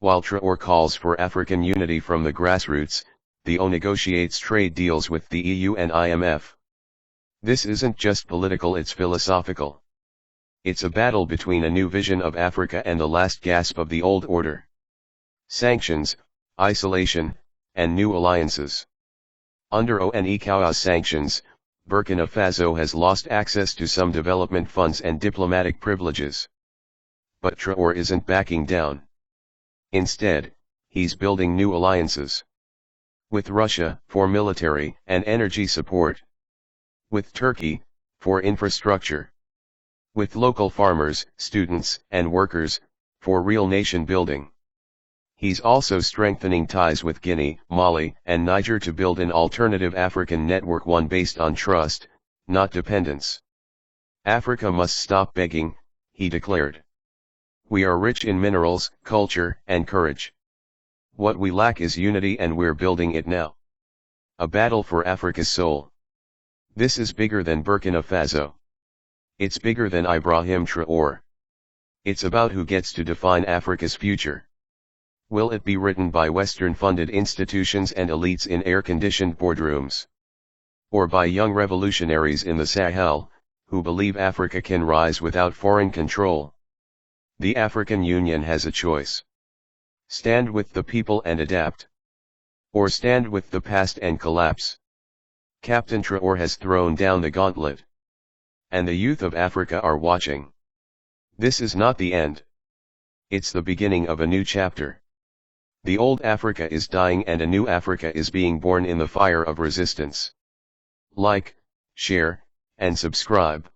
While Traoré calls for African unity from the grassroots, the O negotiates trade deals with the EU and IMF. This isn't just political, it's philosophical. It's a battle between a new vision of Africa and the last gasp of the old order. Sanctions, isolation, and new alliances. Under ONECAO's sanctions, Burkina Faso has lost access to some development funds and diplomatic privileges. But Traoré isn't backing down. Instead, he's building new alliances. With Russia, for military and energy support. With Turkey, for infrastructure. With local farmers, students, and workers, for real nation building. He's also strengthening ties with Guinea, Mali, and Niger to build an alternative African network, one based on trust, not dependence. Africa must stop begging, he declared. We are rich in minerals, culture, and courage. What we lack is unity, and we're building it now. A battle for Africa's soul. This is bigger than Burkina Faso. It's bigger than Ibrahim Traoré. It's about who gets to define Africa's future. Will it be written by Western-funded institutions and elites in air-conditioned boardrooms? Or by young revolutionaries in the Sahel, who believe Africa can rise without foreign control? The African Union has a choice. Stand with the people and adapt. Or stand with the past and collapse. Captain Traoré has thrown down the gauntlet. And the youth of Africa are watching. This is not the end. It's the beginning of a new chapter. The old Africa is dying and a new Africa is being born in the fire of resistance. Like, share, and subscribe.